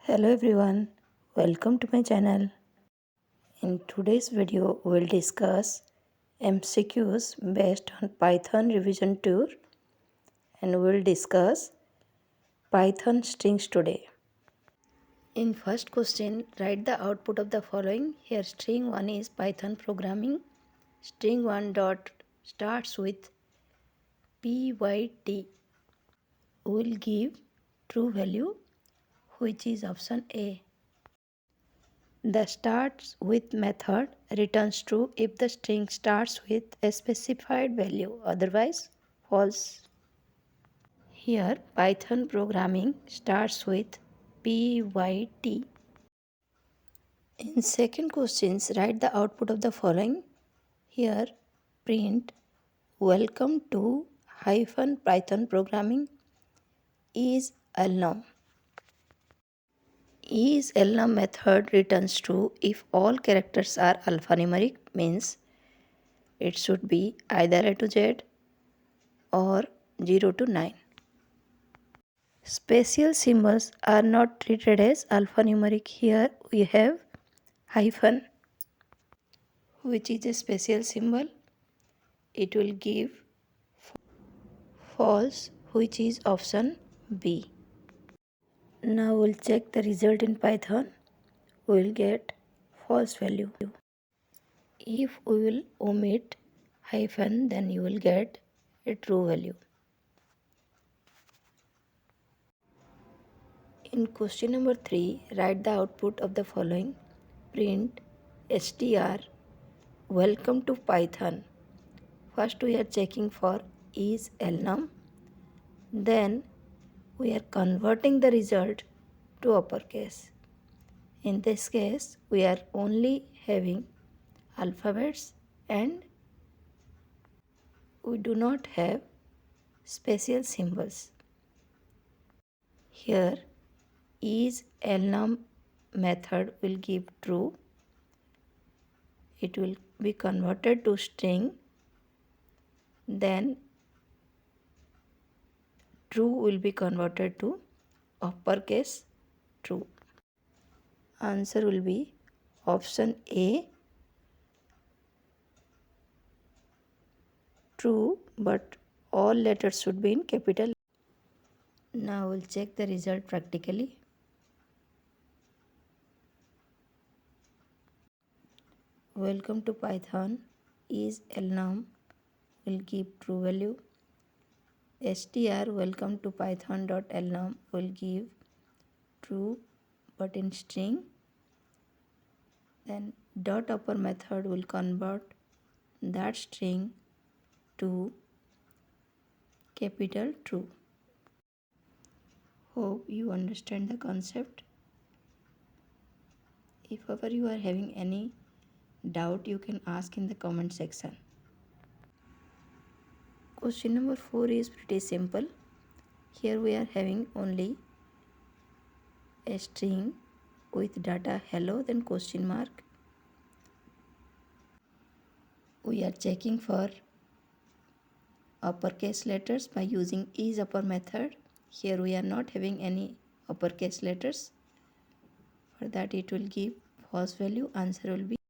Hello everyone, welcome to my channel. In today's video, we'll discuss MCQs based on Python revision tour and we'll discuss Python strings today. In first question, write the output of the following. Here string 1 is Python programming. String 1 dot starts with PYT. Will give true value, which is option A. The starts with method returns true if the string starts with a specified value, otherwise false. Here Python programming starts with PYT. In second questions, write the output of the following. Here print welcome to Python programming is alnum. Is alnum method returns true if all characters are alphanumeric, means it should be either A to Z or 0 to 9. Special symbols are not treated as alphanumeric. Here we have hyphen, which is a special symbol. It will give false, which is option B. Now we'll check the result in Python. We will get false value. If we will omit hyphen, then you will get a true value. In question number 3, write the output of the following. Print str welcome to Python. First we are checking for is alnum. Then we are converting the result to uppercase. In this case, we are only having alphabets and we do not have special symbols. Here is alnum method will give true. It will be converted to string. Then true will be converted to uppercase true. Answer will be option A, true, but all letters should be in capital. Now we'll check the result practically. Welcome to Python is alnum will give true value. str welcome to python.alnum will give true but in string. Then dot upper method will convert that string to capital true. Hope you understand the concept. If ever you are having any doubt, you can ask in the comment section. Question number 4 is pretty simple. Here we are having only a string with data hello then question mark. We are checking for uppercase letters by using is upper method. Here we are not having any uppercase letters. For that it will give false value. Answer will be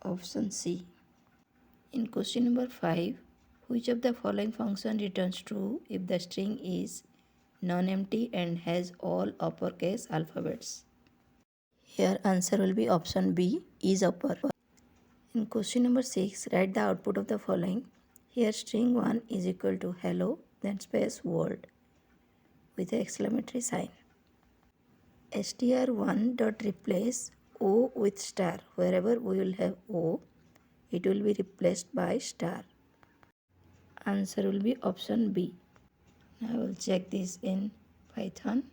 option C. In question number 5, which of the following function returns true if the string is non-empty and has all uppercase alphabets? Here answer will be option B, is upper. In question number 6, write the output of the following. Here string 1 is equal to hello then space world with exclamatory sign. str1 dot replace O with star. Wherever we will have O, it will be replaced by star. Answer will be option B. Now I will check this in Python.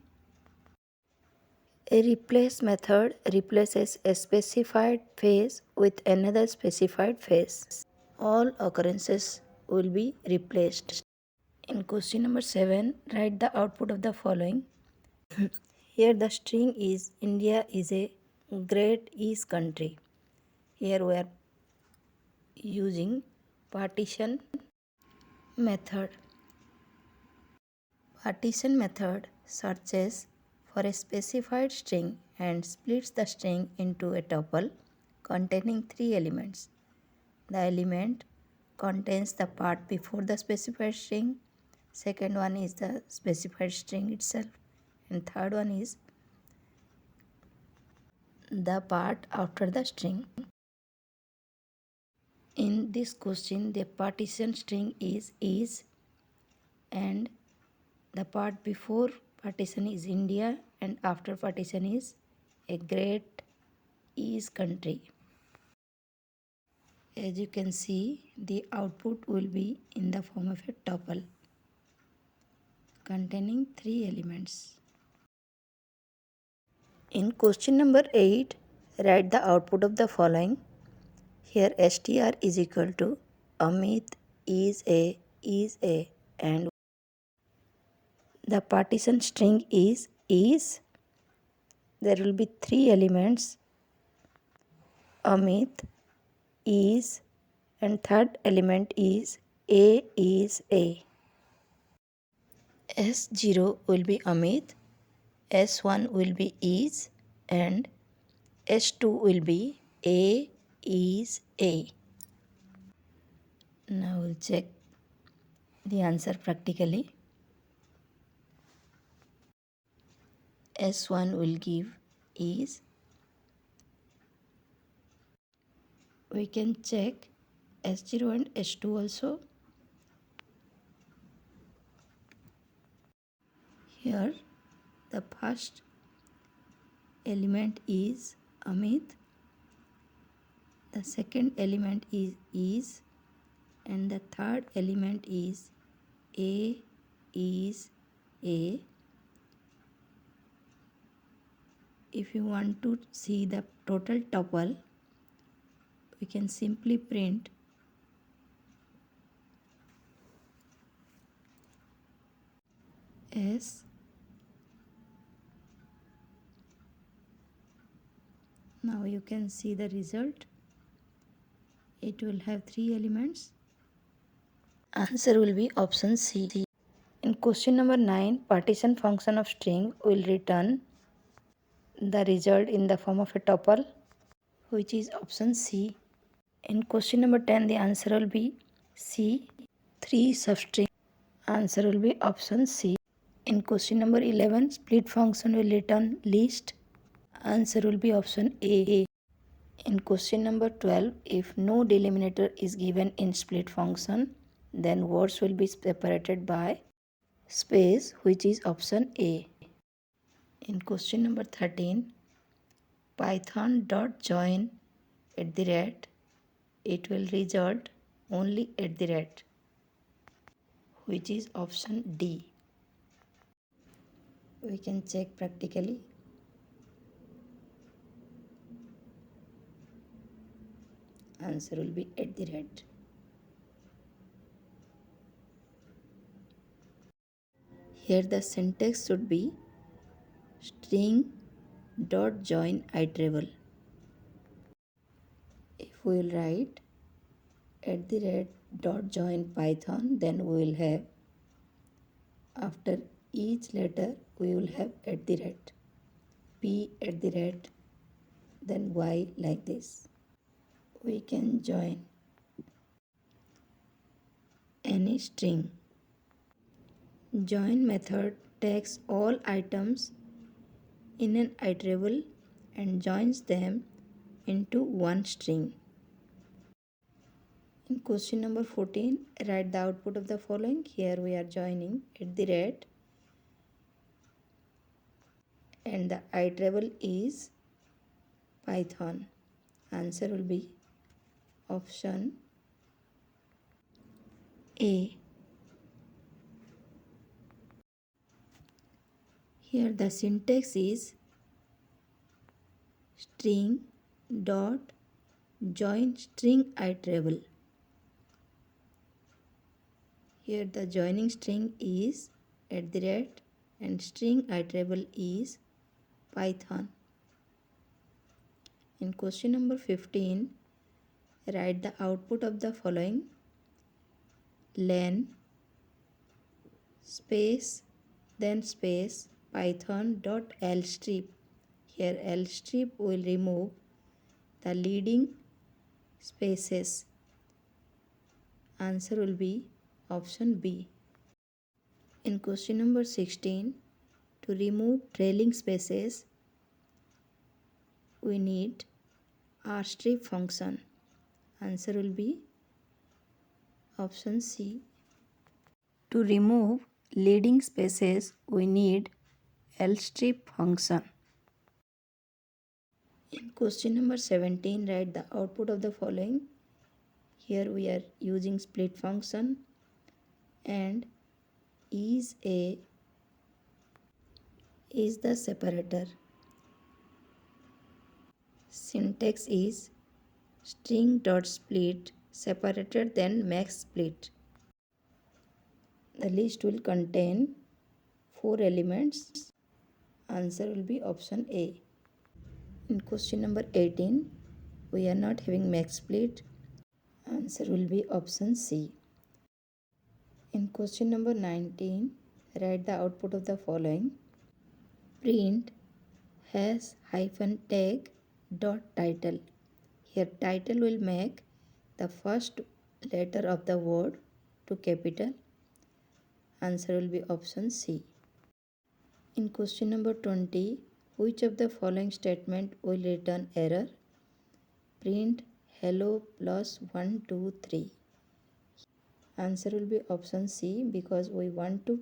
A replace method replaces a specified phase with another specified phase. All occurrences will be replaced. In question number 7, write the output of the following. Here the string is India is a great East country. Here we are using partition method. Partition method searches for for a specified string and splits the string into a tuple containing 3 elements. The element contains the part before the specified string, second one is the specified string itself, and third one is the part after the string. In this question, the partition string is and the part before partition is India and after partition is a great is country. As you can see, the output will be in the form of a tuple containing 3 elements. In question number 8, write the output of the following. Here str is equal to Amit is a and the partition string is there will be 3 elements Amit is and third element is A is A. S0 will be Amit, S1 will be is and S2 will be A is A. Now we'll check the answer practically. S1 will give is. We can check S0 and S2 also. Here the first element is Amit, the second element is and the third element is A is A. If you want to see the total tuple, we can simply print S. Now you can see the result. It will have 3 elements. Answer will be option C. In question number 9, partition function of string will return the result in the form of a tuple, which is option C. In question number 10, the answer will be C. 3 substring. Answer will be option C. In question number 11, split function will return list. Answer will be option A. In question number 12, if no delimiter is given in split function, then words will be separated by space, which is option A. In question number 13, python.join it will result only which is option D. We can check practically. Answer will be . Here the syntax should be string dot join iterable. If we will write dot join python, then we will have after each letter we will have p then y like this. We can join any string. Join method takes all items in an iterable and joins them into one string. In question number 14, write the output of the following. Here we are joining and the iterable is Python. Answer will be option A. Here the syntax is string dot join string iterable. Here the joining string is and string iterable is Python. In question number 15, write the output of the following. Len space then space python.lstrip. Here lstrip will remove the leading spaces. Answer will be option B. In question number 16, to remove trailing spaces, we need rstrip function. Answer will be option C. To remove leading spaces, we need lstrip function. In question number 17, write the output of the following. Here we are using split function and is the separator. Syntax is string.split separated then max split. The list will contain 4 elements. Answer will be option A. In question number 18, we are not having max split. Answer will be option C. In question number 19, write the output of the following. Print #tag dot title. Here title will make the first letter of the word to capital. Answer will be option C. In question number 20, which of the following statement will return error? Print hello plus 1, 2, 3. Answer will be option C because we want to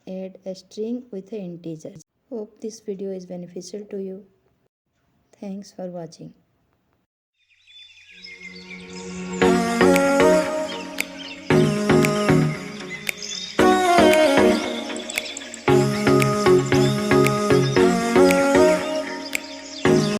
add a string with an integer. Hope this video is beneficial to you. Thanks for watching.